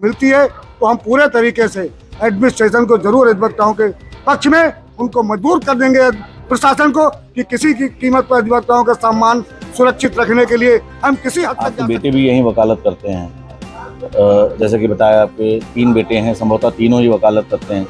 मिलती है तो हम पूरे तरीके से एडमिनिस्ट्रेशन को जरूर अधिवक्ताओं के पक्ष में उनको मजबूर कर देंगे, प्रशासन को, कि किसी की कीमत पर अधिवक्ताओं का सम्मान सुरक्षित रखने के लिए हम किसी हद तक। आपके बेटे भी यही वकालत करते हैं, जैसे कि बताया आपके 3 बेटे हैं, संभवतः तीनों ही वकालत करते हैं,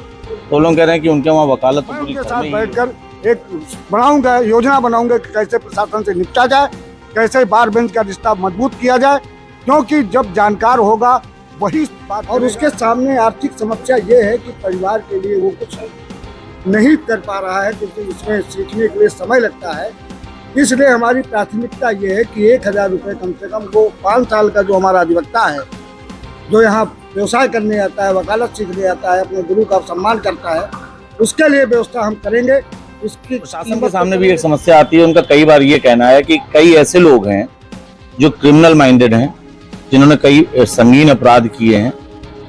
तो लोग कह रहे हैं कि उनके वहाँ वकालत तो पूरी उनके साथ बैठकर एक बनाऊंगा, योजना बनाऊंगा कि कैसे प्रशासन से निपटा जाए, कैसे बार बेंच का रिश्ता मजबूत किया जाए, क्योंकि जब जानकार होगा वही बात। और उसके सामने आर्थिक समस्या ये है कि परिवार के लिए वो कुछ नहीं कर पा रहा है, क्योंकि उसमें सीखने के लिए समय लगता है। इसलिए हमारी प्राथमिकता ये है कि 1000 रुपये कम से कम वो 5 साल का जो हमारा अधिवक्ता है, जो यहाँ व्यवसाय करने आता है, वकालत सीखने आता है, अपने गुरु का सम्मान करता है, उसके लिए व्यवस्था हम करेंगे। इसकी प्रशासन के सामने भी एक समस्या आती है, उनका कई बार ये कहना है कि कई ऐसे लोग हैं जो क्रिमिनल माइंडेड हैं, जिन्होंने कई संगीन अपराध किए हैं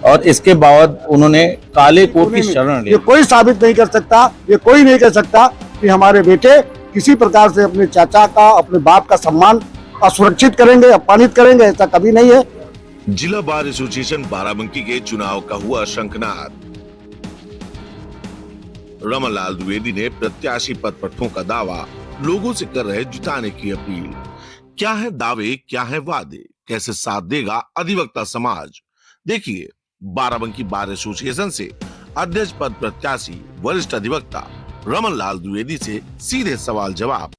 और इसके बाद उन्होंने काले कोट की शरण ली। ये कोई साबित नहीं कर सकता, ये कोई नहीं कह सकता कि हमारे बेटे किसी प्रकार से अपने चाचा का, अपने बाप का सम्मान असुरक्षित करेंगे, अपमानित करेंगे, ऐसा कभी नहीं है। जिला बार एसोसिएशन बाराबंकी के चुनाव का हुआ शंखनाद। रमनलाल द्विवेदी ने प्रत्याशी पद पर ठोका दावा, लोगों से कर रहे जिताने की अपील। क्या है दावे, क्या है वादे, कैसे साथ देगा अधिवक्ता समाज? देखिए बाराबंकी बार एसोसिएशन से अध्यक्ष पद प्रत्याशी वरिष्ठ अधिवक्ता रमनलाल द्विवेदी से सीधे सवाल जवाब।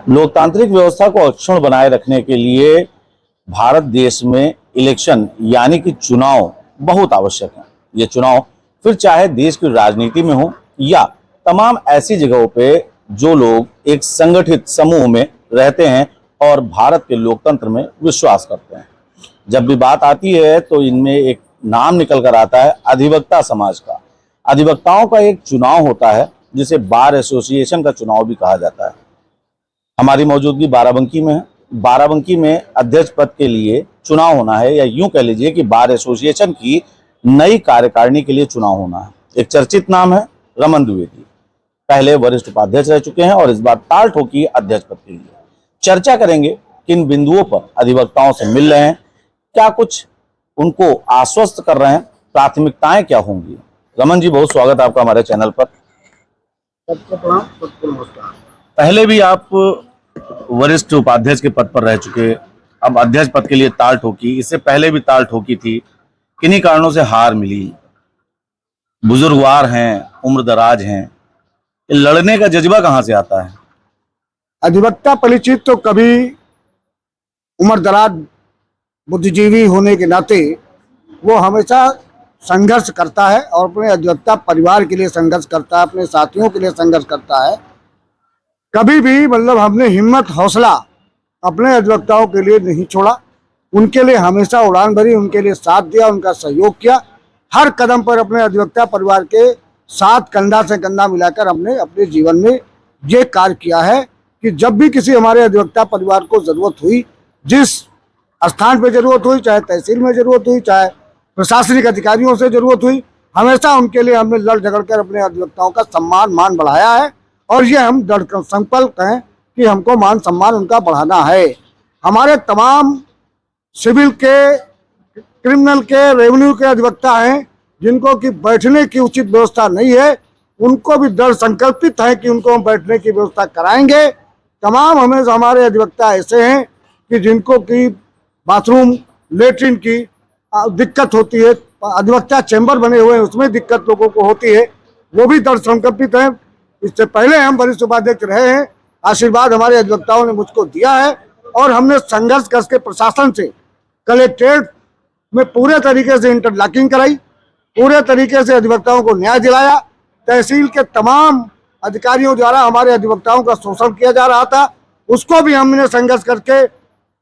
लोकतांत्रिक व्यवस्था को अक्षुण्ण बनाए रखने के लिए भारत देश में इलेक्शन यानी कि चुनाव बहुत आवश्यक है। ये चुनाव फिर चाहे देश की राजनीति में हो या तमाम ऐसी जगहों पे जो लोग एक संगठित समूह में रहते हैं और भारत के लोकतंत्र में विश्वास करते हैं। जब भी बात आती है तो इनमें एक नाम निकल कर आता है अधिवक्ता समाज का। अधिवक्ताओं का एक चुनाव होता है जिसे बार एसोसिएशन का चुनाव भी कहा जाता है। हमारी मौजूदगी बाराबंकी में है। बाराबंकी में अध्यक्ष पद के लिए चुनाव होना है, या यूं कह लीजिए कि बार एसोसिएशन की नई कार्यकारिणी के लिए चुनाव होना है। एक चर्चित नाम है रमन द्विवेदी, पहले वरिष्ठ उपाध्यक्ष रह चुके हैं और इस बार ताल ठोकी अध्यक्ष पद के लिए। चर्चा करेंगे किन बिंदुओं पर अधिवक्ताओं से मिल रहे हैं, क्या कुछ उनको आश्वस्त कर रहे हैं, प्राथमिकताएं क्या होंगी। रमन जी, बहुत स्वागत आपका हमारे चैनल पर। सबको प्रणाम, सबको नमस्कार। पहले भी आप वरिष्ठ उपाध्यक्ष के पद पर रह चुके, अब अध्यक्ष पद के लिए ताल ठोकी, इससे पहले भी ताल ठोकी थी, किन्हीं कारणों से हार मिली। बुजुर्गवार हैं, उम्र दराज हैं, लड़ने का जज्बा कहां से आता है? अधिवक्ता परिचित तो कभी उम्र दराज बुद्धिजीवी होने के नाते वो हमेशा संघर्ष करता है और अपने अधिवक्ता परिवार के लिए संघर्ष करता है, अपने साथियों के लिए संघर्ष करता है। कभी भी मतलब हमने हिम्मत हौसला अपने अधिवक्ताओं के लिए नहीं छोड़ा, उनके लिए हमेशा उड़ान भरी, उनके लिए साथ दिया, उनका सहयोग किया। हर कदम पर अपने अधिवक्ता परिवार के साथ कंधा से कंधा मिलाकर हमने अपने जीवन में ये कार्य किया है कि जब भी किसी हमारे अधिवक्ता परिवार को जरूरत हुई, जिस स्थान पे जरूरत हुई, चाहे तहसील में जरूरत हुई, चाहे प्रशासनिक अधिकारियों से जरूरत हुई, हमेशा उनके लिए हमने लड़ झगड़ कर अपने अधिवक्ताओं का सम्मान मान बढ़ाया है। और ये हम दृढ़ संकल्प हैं कि हमको मान सम्मान उनका बढ़ाना है। हमारे तमाम सिविल के, क्रिमिनल के, रेवेन्यू के अधिवक्ता हैं जिनको कि बैठने की उचित व्यवस्था नहीं है, उनको भी दृढ़ संकल्पित है कि उनको हम बैठने की व्यवस्था कराएंगे। तमाम हमें हमारे अधिवक्ता ऐसे हैं कि जिनको कि बाथरूम, लेटरिन की दिक्कत होती है, अधिवक्ता चैम्बर बने हुए हैं उसमें दिक्कत लोगों को होती है, वो भी दृढ़ संकल्पित हैं। इससे पहले हम वरिष्ठ उपाध्यक्ष रहे हैं, आशीर्वाद हमारे अधिवक्ताओं ने मुझको दिया है और हमने संघर्ष करके प्रशासन से कलेक्ट्रेट में पूरे तरीके से इंटरलॉकिंग कराई, पूरे तरीके से अधिवक्ताओं को न्याय दिलाया। तहसील के तमाम अधिकारियों द्वारा हमारे अधिवक्ताओं का शोषण किया जा रहा था, उसको भी हमने संघर्ष करके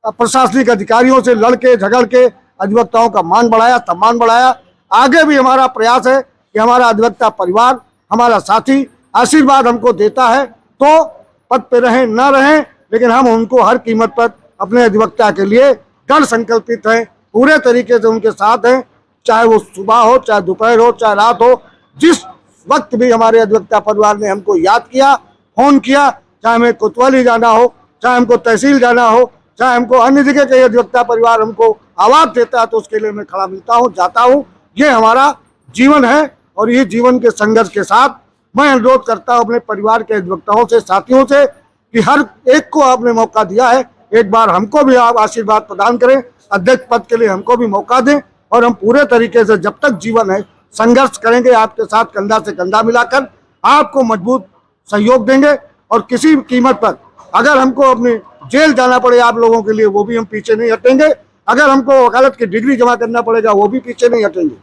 प्रशासनिक अधिकारियों से लड़के झगड़ के अधिवक्ताओं का मान बढ़ाया, सम्मान बढ़ाया। आगे भी हमारा प्रयास है कि हमारा अधिवक्ता परिवार, हमारा साथी आशीर्वाद हमको देता है तो पद पे रहें न रहें, लेकिन हम उनको हर कीमत पर अपने अधिवक्ता के लिए दृढ़ संकल्पित हैं, पूरे तरीके से उनके साथ हैं, चाहे वो सुबह हो, चाहे दोपहर हो, चाहे रात हो। जिस वक्त भी हमारे अधिवक्ता परिवार ने हमको याद किया, फोन किया, चाहे हमें कोतवाली जाना हो, चाहे हमको तहसील जाना हो, चाहे हमको अन्य जगह के अधिवक्ता परिवार हमको आवाज देता है तो उसके लिए मैं खड़ा मिलता हूँ, जाता हूँ। ये हमारा जीवन है और ये जीवन के संघर्ष के साथ मैं अनुरोध करता हूँ अपने परिवार के अधिवक्ताओं से, साथियों से कि हर एक को आपने मौका दिया है, एक बार हमको भी आप आशीर्वाद प्रदान करें, अध्यक्ष पद के लिए हमको भी मौका दें और हम पूरे तरीके से जब तक जीवन है संघर्ष करेंगे, आपके साथ कंधा से कंधा मिलाकर आपको मजबूत सहयोग देंगे और किसी भी कीमत पर अगर हमको अपनी जेल जाना पड़े आप लोगों के लिए वो भी हम पीछे नहीं हटेंगे, अगर हमको वकालत की डिग्री जमा करना पड़ेगा वो भी पीछे नहीं हटेंगे।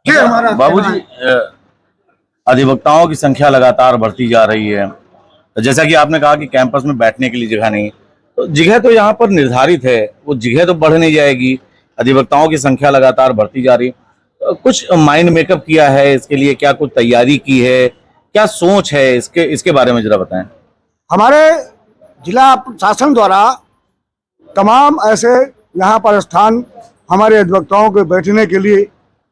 ये हमारा बाबूजी, अधिवक्ताओं की संख्या लगातार बढ़ती जा रही है। जैसा कि आपने कहा कि कैंपस में बैठने के लिए जगह नहीं, तो जगह तो यहाँ पर निर्धारित है, वो जगह तो बढ़ नहीं जाएगी। अधिवक्ताओं की संख्या लगातार बढ़ती जा रही। कुछ माइंड मेकअप किया है इसके लिए, क्या कुछ तैयारी की है, क्या सोच है इसके बारे में जरा बताएं। हमारे जिला प्रशासन द्वारा तमाम ऐसे यहाँ पर स्थान हमारे अधिवक्ताओं के बैठने के लिए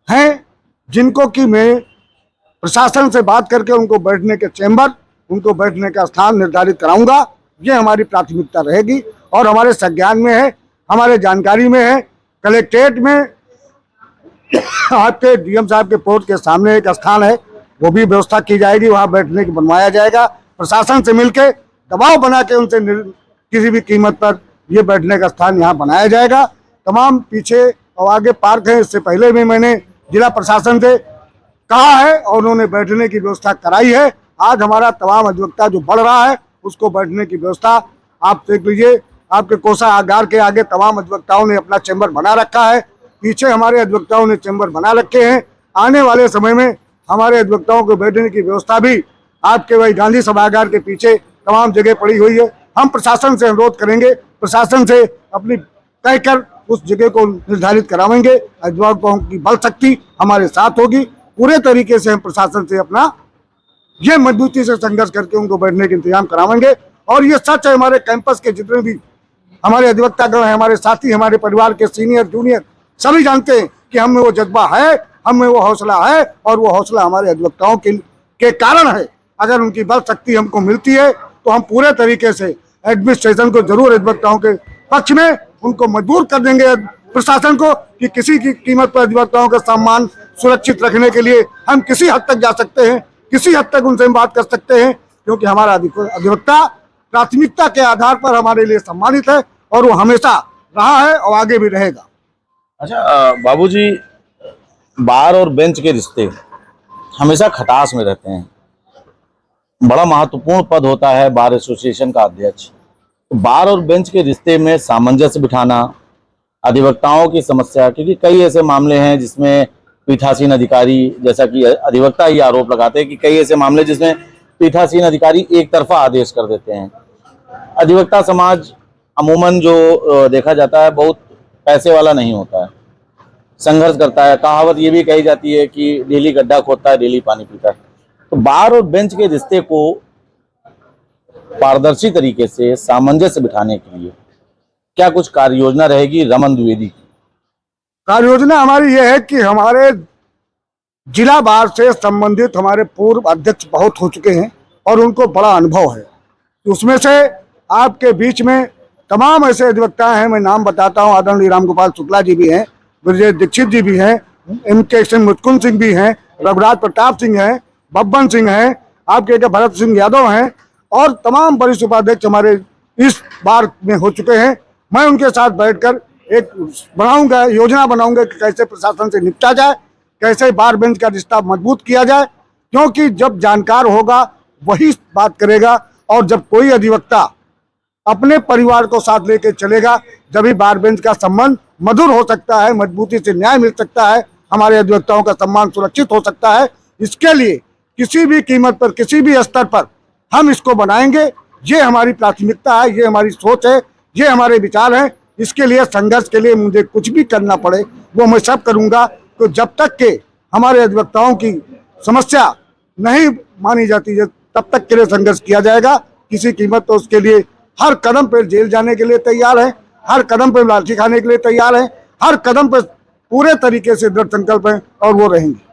हैं, जिनको कि मैं प्रशासन से बात करके उनको बैठने के चैम्बर, उनको बैठने का स्थान निर्धारित कराऊंगा। ये हमारी प्राथमिकता रहेगी और हमारे संज्ञान में है, हमारे जानकारी में है। कलेक्ट्रेट में आपके डीएम साहब के पोर्ट के सामने एक स्थान है, वो भी व्यवस्था की जाएगी, वहाँ बैठने की बनवाया जाएगा। प्रशासन से मिलके दबाव बना के उनसे किसी भी कीमत पर ये बैठने का स्थान यहाँ बनाया जाएगा। तमाम पीछे और आगे पार्क है, इससे पहले भी मैंने जिला प्रशासन से कहा है और उन्होंने बैठने की व्यवस्था कराई है। आज हमारा तमाम अधिवक्ता जो बढ़ रहा है उसको बैठने की व्यवस्था आप देख लीजिए, आपके कोषागार के आगे तमाम अधिवक्ताओं ने अपना चैम्बर बना रखा है, पीछे हमारे अधिवक्ताओं ने चैम्बर बना रखे हैं। आने वाले समय में हमारे अधिवक्ताओं को बैठने की व्यवस्था भी आपके वही गांधी सभागार के पीछे तमाम जगह पड़ी हुई है। हम प्रशासन से अनुरोध करेंगे, प्रशासन से अपनी कहकर उस जगह को निर्धारित करावेंगे। अधिवक्ताओं की बल शक्ति हमारे साथ होगी, पूरे तरीके से हम प्रशासन से अपना ये मजबूती से संघर्ष करके उनको बैठने के इंतजाम करावेंगे। और ये सच है, हमारे कैंपस के जितने भी हमारे अधिवक्तागण हैं, हमारे साथी, हमारे परिवार के सीनियर जूनियर सभी जानते हैं कि हम में वो जज्बा है, हम में वो हौसला है और वो हौसला हमारे अधिवक्ताओं के कारण है। अगर उनकी बल शक्ति हमको मिलती है तो हम पूरे तरीके से एडमिनिस्ट्रेशन को जरूर अधिवक्ताओं के पक्ष में उनको मजबूर कर देंगे, प्रशासन को, कि किसी की कीमत पर अधिवक्ताओं का सम्मान सुरक्षित रखने के लिए हम किसी हद तक जा सकते हैं, किसी हद तक उनसे हम बात कर सकते हैं, क्योंकि हमारा अधिवक्ता प्राथमिकता के आधार पर हमारे लिए सम्मानित है और वो हमेशा रहा है और आगे भी रहेगा। अच्छा बाबूजी, बार और बेंच के रिश्ते हमेशा खटास में रहते हैं। बड़ा महत्वपूर्ण पद होता है बार एसोसिएशन का अध्यक्ष। बार और बेंच के रिश्ते में सामंजस्य बिठाना, अधिवक्ताओं की समस्या, क्योंकि कई ऐसे मामले हैं जिसमें पीठासीन अधिकारी, जैसा कि अधिवक्ता ही आरोप लगाते हैं कि कई ऐसे मामले जिसमें पीठासीन अधिकारी एक तरफा आदेश कर देते हैं। अधिवक्ता समाज अमूमन जो देखा जाता है बहुत पैसे वाला नहीं होता है, संघर्ष करता है। कहावत ये भी कही जाती है कि डेली गड्ढा खोदता है, डेली पानी पीता है। तो बार और बेंच के रिश्ते को पारदर्शी तरीके से सामंजस्य बिठाने के लिए क्या कुछ कार्य योजना रहेगी रमन द्विवेदी की? कार्य योजना हमारी यह है कि हमारे जिला बार से संबंधित हमारे पूर्व अध्यक्ष बहुत हो चुके हैं और उनको बड़ा अनुभव है। उसमें से आपके बीच में तमाम ऐसे अधिवक्ता हैं, मैं नाम बताता हूँ, आदरणीय राम गोपाल शुक्ला जी भी हैं, ब्रजेश दीक्षित जी भी हैं, M.K. मुचकुंद सिंह भी हैं, रघुराज प्रताप सिंह हैं, बब्बन सिंह हैं, आपके भरत सिंह यादव हैं और तमाम वरिष्ठ उपाध्यक्ष हमारे इस बार में हो चुके हैं। मैं उनके साथ बैठकर एक बनाऊंगा, योजना बनाऊंगा कि कैसे प्रशासन से निपटा जाए, कैसे बार बेंच का रिश्ता मजबूत किया जाए, क्योंकि जब जानकार होगा वही बात करेगा और जब कोई अधिवक्ता अपने परिवार को साथ लेकर चलेगा जब ही बार बेंच का संबंध मधुर हो सकता है, मजबूती से न्याय मिल सकता है, हमारे अधिवक्ताओं का सम्मान सुरक्षित हो सकता है। इसके लिए किसी भी कीमत पर, किसी भी स्तर पर हम इसको बनाएंगे। ये हमारी प्राथमिकता है, ये हमारी सोच है, ये हमारे विचार हैं। इसके लिए संघर्ष के लिए मुझे कुछ भी करना पड़े वो मैं सब करूंगा। तो जब तक के हमारे अधिवक्ताओं की समस्या नहीं मानी जाती है तब तक के लिए संघर्ष किया जाएगा किसी कीमत पर। उसके लिए हर कदम पर जेल जाने के लिए तैयार है, हर कदम पर लाठी खाने के लिए तैयार है, हर कदम पर पूरे तरीके से दृढ़ संकल्प है और वो रहेंगे।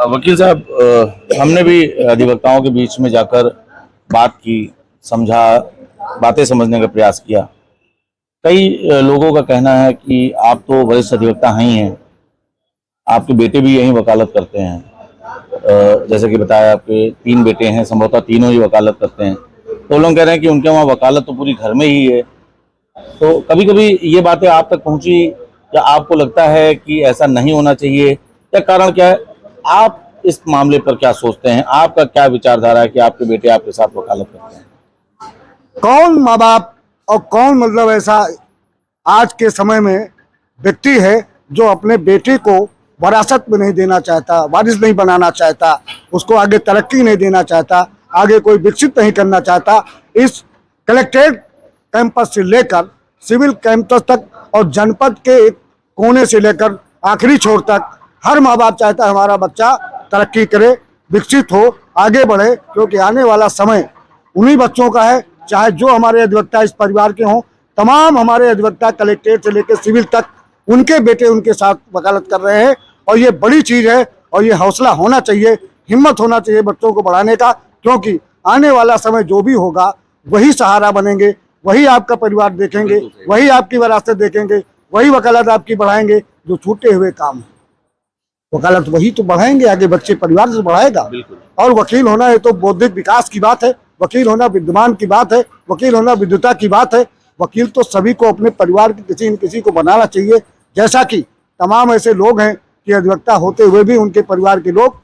वकील साहब, हमने भी अधिवक्ताओं के बीच में जाकर बात की, समझा, बातें समझने का प्रयास किया। कई लोगों का कहना है कि आप तो वरिष्ठ अधिवक्ता हैं ही हैं, आपके बेटे भी यहीं वकालत करते हैं। जैसे कि बताया आपके 3 बेटे हैं, संभवतः तीनों ही वकालत करते हैं। तो लोग कह रहे हैं कि उनके वहाँ वकालत तो पूरी घर में ही है। तो कभी कभी ये बातें आप तक पहुंची, या आपको लगता है कि ऐसा नहीं होना चाहिए, क्या कारण क्या है? आप इस मामले पर क्या सोचते हैं? आपका क्या विचारधारा है कि आपके बेटे आपके साथ वकालत करते हैं? कौन माँ बाप और कौन मतलब ऐसा आज के समय में व्यक्ति है जो अपने बेटे को वरासत में नहीं देना चाहता, वारिस नहीं बनाना चाहता, उसको आगे तरक्की नहीं देना चाहता, आगे कोई विकसित नहीं करना चाहता। इस कलेक्ट्रेट कैंपस से लेकर सिविल कैंपस तक और जनपद के एक कोने से लेकर आखिरी छोर तक हर माँ बाप चाहता है हमारा बच्चा तरक्की करे, विकसित हो, आगे बढ़े, क्योंकि आने वाला समय उन्हीं बच्चों का है। चाहे जो हमारे अधिवक्ता इस परिवार के हों, तमाम हमारे अधिवक्ता कलेक्ट्रेट से लेकर सिविल तक उनके बेटे उनके साथ वकालत कर रहे हैं, और ये बड़ी चीज़ है। और ये हौसला होना चाहिए, हिम्मत होना चाहिए बच्चों को बढ़ाने का, क्योंकि आने वाला समय जो भी होगा वही सहारा बनेंगे, वही आपका परिवार देखेंगे, वही आपकी विरासत देखेंगे, वही वकालत आपकी बढ़ाएंगे जो छूटे हुए काम है। वकालत वही तो बढ़ाएंगे, आगे बच्चे परिवार से बढ़ाएगा। और वकील होना है तो बौद्धिक विकास की बात है, वकील होना विद्वान की बात है, वकील होना विद्वता की बात है। वकील तो सभी को अपने परिवार के किसी न किसी को बनाना चाहिए। जैसा कि तमाम ऐसे लोग हैं कि अधिवक्ता होते हुए भी उनके परिवार के लोग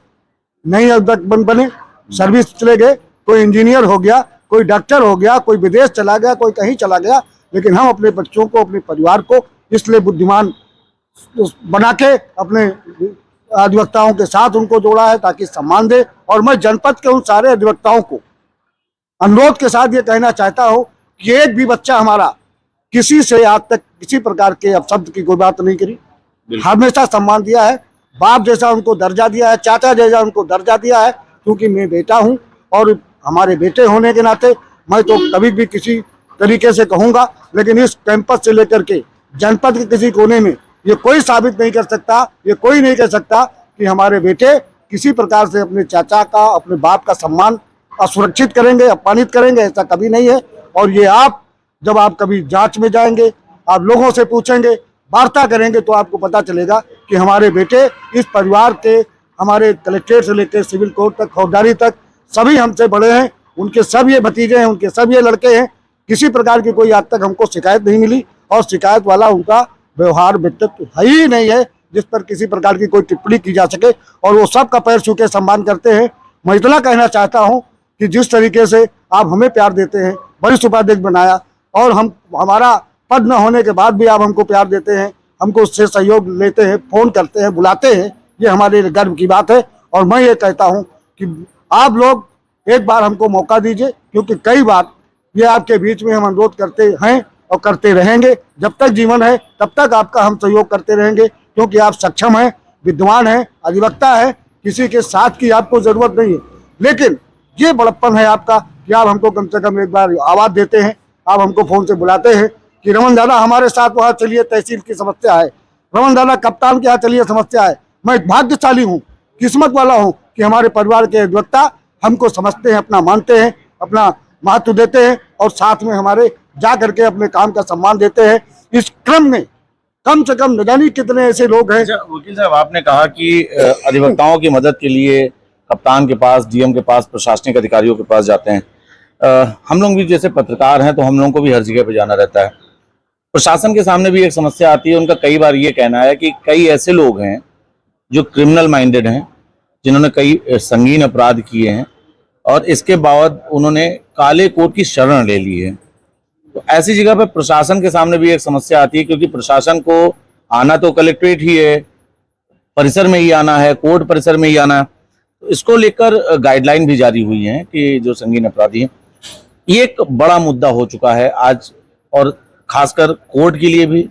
नहीं अधिवक्ता बने, सर्विस चले गए, कोई इंजीनियर हो गया, कोई डॉक्टर हो गया, कोई विदेश चला गया, कोई कहीं चला गया। लेकिन हम अपने बच्चों को, अपने परिवार को इसलिए बुद्धिमान बना के अपने अधिवक्ताओं के साथ उनको जोड़ा है ताकि सम्मान दे। और मैं जनपद के उन सारे अधिवक्ताओं को अनुरोध के साथ ये कहना चाहता हूँ कि एक भी बच्चा हमारा किसी से आज तक किसी प्रकार के अपशब्द की कोई बात नहीं करी, हमेशा सम्मान दिया है। बाप जैसा उनको दर्जा दिया है, चाचा जैसा उनको दर्जा दिया है, क्योंकि मैं बेटा हूँ। और हमारे बेटे होने के नाते मैं तो कभी भी किसी तरीके से कहूँगा, लेकिन इस कैंपस से लेकर के जनपद के किसी कोने में ये कोई साबित नहीं कर सकता, ये कोई नहीं कह सकता कि हमारे बेटे किसी प्रकार से अपने चाचा का, अपने बाप का सम्मान असुरक्षित करेंगे, अपमानित करेंगे, ऐसा कभी नहीं है। और ये आप जब आप कभी जांच में जाएंगे, आप लोगों से पूछेंगे, वार्ता करेंगे, तो आपको पता चलेगा कि हमारे बेटे इस परिवार के, हमारे कलेक्ट्रेट से लेकर सिविल कोर्ट तक, फौजदारी तक, सभी हमसे बड़े हैं। उनके सब ये भतीजे हैं, उनके सब ये लड़के हैं। किसी प्रकार की कोई आज तक हमको शिकायत नहीं मिली, और शिकायत वाला उनका व्यवहार व्यक्तित्व है ही नहीं है जिस पर किसी प्रकार की कोई टिप्पणी की जा सके। और वो सबका पैर छू के सम्मान करते हैं। मैं इतना कहना चाहता हूँ कि जिस तरीके से आप हमें प्यार देते हैं, वरिष्ठ उपाध्यक्ष बनाया, और हम हमारा पद न होने के बाद भी आप हमको प्यार देते हैं, हमको उससे सहयोग लेते हैं, फोन करते हैं, बुलाते हैं, ये हमारे गर्व की बात है। और मैं ये कहता हूँ कि आप लोग एक बार हमको मौका दीजिए, क्योंकि कई बार ये आपके बीच में हम अनुरोध करते हैं और करते रहेंगे। जब तक जीवन है तब तक आपका हम सहयोग करते रहेंगे, क्योंकि आप सक्षम हैं, विद्वान हैं, अधिवक्ता है, किसी के साथ की आपको जरूरत नहीं है। लेकिन ये बड़प्पन है आपका कि आप हमको कम से कम एक बार आवाज़ देते हैं, आप हमको फ़ोन से बुलाते हैं कि रमन दादा हमारे साथ वहाँ चलिए, तहसील की समस्या है, रमन दादा कप्तान के यहाँ चलिए, समस्या है। मैं भाग्यशाली हूँ, किस्मत वाला हूँ कि हमारे परिवार के अधिवक्ता हमको समझते हैं, अपना मानते हैं, अपना महत्व देते हैं, और साथ में हमारे जा करके अपने काम का सम्मान देते हैं। इस क्रम में कम से कम न जाने कितने ऐसे लोग हैं। वकील साहब, आपने कहा कि अधिवक्ताओं की मदद के लिए कप्तान के पास, डीएम के पास, प्रशासनिक अधिकारियों के पास जाते हैं। हम लोग भी जैसे पत्रकार हैं तो हम लोगों को भी हर जगह पे जाना रहता है। प्रशासन के सामने भी एक समस्या आती है, उनका कई बार ये कहना है कि कई ऐसे लोग हैं जो क्रिमिनल माइंडेड हैं, जिन्होंने कई संगीन अपराध किए हैं, और इसके बाद उन्होंने काले कोट की शरण ले ली है। तो ऐसी जगह पे प्रशासन के सामने भी एक समस्या आती है, क्योंकि प्रशासन को आना तो कलेक्ट्रेट ही है, परिसर में ही आना है, कोर्ट परिसर में ही आना है। तो इसको लेकर गाइडलाइन भी जारी हुई है कि जो संगीन अपराधी हैं, ये एक बड़ा मुद्दा हो चुका है आज, और खासकर कोर्ट के लिए भी,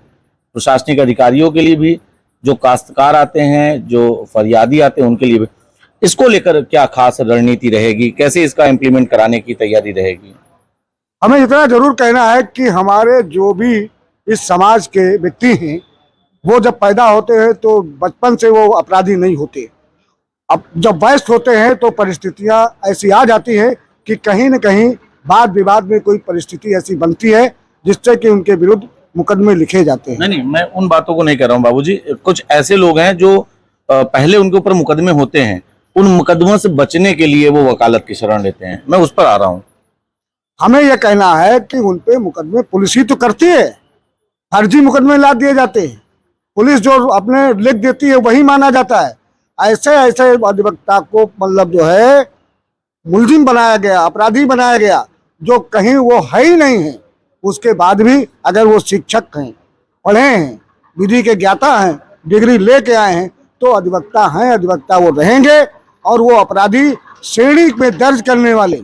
प्रशासनिक अधिकारियों के लिए भी, जो काश्तकार आते हैं, जो फरियादी आते हैं, उनके लिए भी। इसको लेकर क्या खास रणनीति रहेगी, कैसे इसका इम्प्लीमेंट कराने की तैयारी रहेगी? हमें इतना जरूर कहना है कि हमारे जो भी इस समाज के व्यक्ति हैं, वो जब पैदा होते हैं तो बचपन से वो अपराधी नहीं होते। अब जब वयस्क होते हैं तो परिस्थितियां ऐसी आ जाती हैं कि कहीं न कहीं वाद विवाद में कोई परिस्थिति ऐसी बनती है जिससे कि उनके विरुद्ध मुकदमे लिखे जाते हैं। नहीं नहीं, मैं उन बातों को नहीं कर रहा हूँ बाबूजी। कुछ ऐसे लोग हैं जो पहले उनके ऊपर मुकदमे होते हैं, उन मुकदमों से बचने के लिए वो वकालत की शरण लेते हैं, मैं उस पर आ रहा हूँ। हमें यह कहना है कि उन पे मुकदमे पुलिस ही तो करती है, फर्जी मुकदमे ला दिए जाते हैं, पुलिस जो अपने लिख देती है वही माना जाता है। ऐसे ऐसे अधिवक्ता को मतलब जो है मुलजिम बनाया गया, अपराधी बनाया गया, जो कहीं वो है ही नहीं है। उसके बाद भी अगर वो शिक्षक हैं, पढ़े हैं, विधि के ज्ञाता हैं, डिग्री लेके आए हैं, तो अधिवक्ता हैं, अधिवक्ता वो रहेंगे। और वो अपराधी श्रेणी में दर्ज करने वाले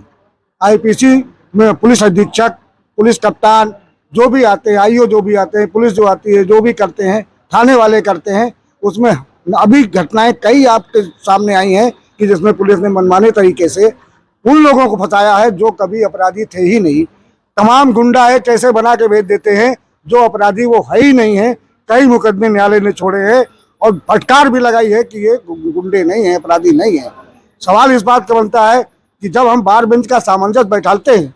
आईपीसी में पुलिस अधीक्षक, पुलिस कप्तान जो भी आते हैं, आईओ जो भी आते हैं, पुलिस जो आती है, जो भी करते हैं, थाने वाले करते हैं, उसमें अभी घटनाएं कई आपके सामने आई हैं कि जिसमें पुलिस ने मनमाने तरीके से उन लोगों को फंसाया है जो कभी अपराधी थे ही नहीं। तमाम गुंडा है कैसे बना के भेज देते हैं, जो अपराधी वो है ही नहीं है। कई मुकदमे न्यायालय ने छोड़े हैं और फटकार भी लगाई है कि ये गुंडे नहीं है, अपराधी नहीं है। सवाल इस बात का बनता है कि जब हम बार बेंच का सामंजस्य बैठाते हैं,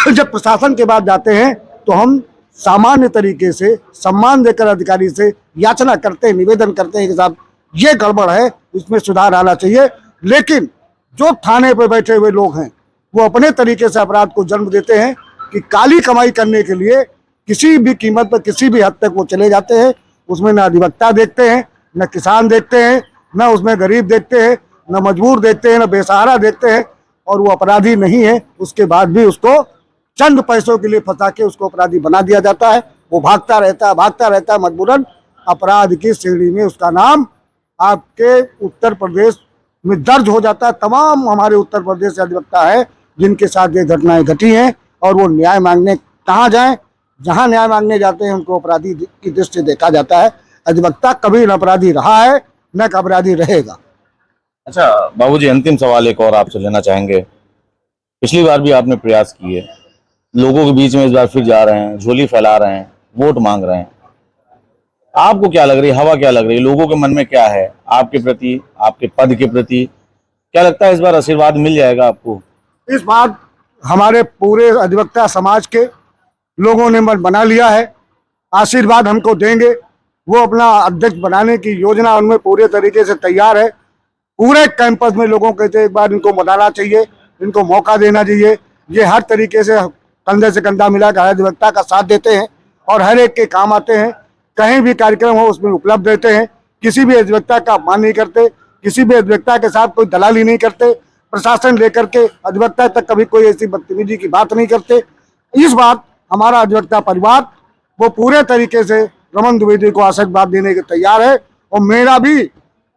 जब प्रशासन के बाद जाते हैं, तो हम सामान्य तरीके से सम्मान देकर अधिकारी से याचना करते हैं, निवेदन करते हैं कि साहब ये गड़बड़ है, इसमें सुधार आना चाहिए। लेकिन जो थाने पे बैठे हुए लोग हैं वो अपने तरीके से अपराध को जन्म देते हैं कि काली कमाई करने के लिए किसी भी कीमत पर किसी भी हद तक वो चले जाते हैं। उसमें न अधिवक्ता देखते हैं, न किसान देखते हैं, न उसमें गरीब देखते हैं, न मजबूर देखते हैं, न बेसहारा देखते हैं। और वो अपराधी नहीं है, उसके बाद भी उसको चंद पैसों के लिए फंसा के उसको अपराधी बना दिया जाता है। वो भागता रहता है मजबूरन। अपराध की श्रेणी में उसका नाम आपके उत्तर प्रदेश में दर्ज हो जाता है। तमाम हमारे उत्तर प्रदेश से अधिवक्ता है जिनके साथ ये घटनाएं घटी हैं, और वो न्याय मांगने कहाँ जाएं? जहां न्याय मांगने जाते हैं उनको अपराधी की दृष्टि से देखा जाता है। अधिवक्ता कभी न अपराधी रहा है, न अपराधी रहेगा। अच्छा बाबूजी, अंतिम सवाल एक और आपसे लेना चाहेंगे। पिछली बार भी आपने प्रयास किए, लोगों के बीच में इस बार फिर जा रहे हैं, झोली फैला रहे हैं, वोट मांग रहे हैं। आपको क्या लग रही है, हवा क्या लग रही है, लोगों के मन में क्या है आपके प्रति, आपके पद के प्रति? क्या लगता है इस बार आशीर्वाद मिल जाएगा आपको? इस बार हमारे पूरे अधिवक्ता समाज के लोगों ने मन बना लिया है, आशीर्वाद हमको देंगे। वो अपना अध्यक्ष बनाने की योजना उनमें पूरे तरीके से तैयार है। पूरे कैंपस में लोगों कहते हैं एक बार इनको बनाना चाहिए, इनको मौका देना चाहिए। ये हर तरीके से कंधे से कंधा मिलाकर अधिवक्ता का साथ देते हैं और हर एक के काम आते हैं। कहीं भी कार्यक्रम हो उसमें उपलब्ध रहते हैं। किसी भी अधिवक्ता का अपमान नहीं करते, किसी भी अधिवक्ता के साथ कोई दलाली नहीं करते। प्रशासन लेकर के अधिवक्ता तक कभी कोई ऐसी बदतमीजी की बात नहीं करते। इस बार हमारा अधिवक्ता परिवार वो पूरे तरीके से रमन द्विवेदी को आशीर्वाद देने के तैयार है। और मेरा भी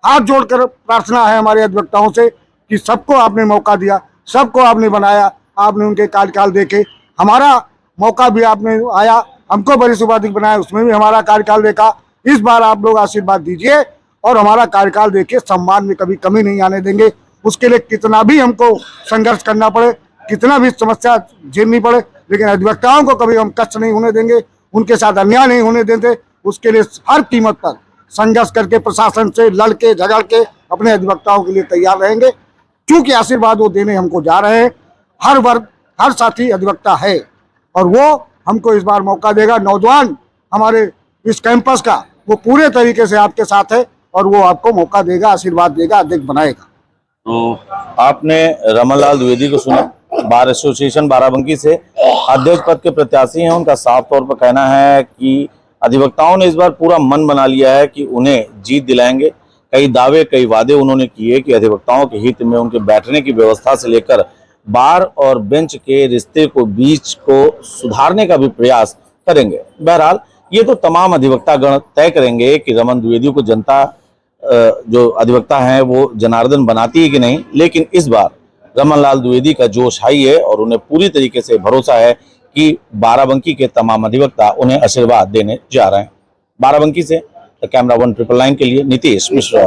हाथ जोड़कर प्रार्थना है हमारे अधिवक्ताओं से कि सबको आपने मौका दिया, सबको आपने बनाया, आपने उनके कार्यकाल देखे, हमारा मौका भी आपने आया, हमको वरिष्ठ उपाध्यक्ष बनाया, उसमें भी हमारा कार्यकाल देखा। इस बार आप लोग आशीर्वाद दीजिए और हमारा कार्यकाल देखिए, सम्मान में कभी कमी नहीं आने देंगे। उसके लिए कितना भी हमको संघर्ष करना पड़े, कितना भी समस्या झेलनी पड़े, लेकिन अधिवक्ताओं को कभी हम कष्ट नहीं होने देंगे, उनके साथ अन्याय नहीं होने देंगे। उसके लिए हर कीमत पर संघर्ष करके प्रशासन से लड़ के झगड़ के अपने अधिवक्ताओं के लिए तैयार रहेंगे। क्योंकि आशीर्वाद वो देने हमको जा रहे हैं। हर वर्ग, हर साथी अधिवक्ता है और वो हमको इस बार मौका देगा। नौजवान हमारे इस कैंपस का वो पूरे तरीके से आपके साथ है और वो आपको मौका देगा, आशीर्वाद देगा, अध्यक्ष बनाएगा। तो आपने रमनलाल द्विवेदी को सुना, बार एसोसिएशन बाराबंकी से अध्यक्ष पद के प्रत्याशी हैं। उनका साफ तौर पर कहना है कि अधिवक्ताओं ने इस बार पूरा मन बना लिया है कि उन्हें जीत दिलाएंगे। कई दावे, कई वादे उन्होंने किए कि अधिवक्ताओं के हित में उनके बैठने की व्यवस्था से लेकर बार और बेंच के रिश्ते को बीच को सुधारने का भी प्रयास करेंगे। बहरहाल ये तो तमाम अधिवक्ता गण तय करेंगे कि रमन द्विवेदी को जनता जो अधिवक्ता हैं वो जनार्दन बनाती है कि नहीं। लेकिन इस बार रमनलाल द्विवेदी का जोश हाई है और उन्हें पूरी तरीके से भरोसा है कि बाराबंकी के तमाम अधिवक्ता उन्हें आशीर्वाद देने जा रहे हैं। बाराबंकी से कैमरा 1 999 के लिए नीतीश मिश्रा।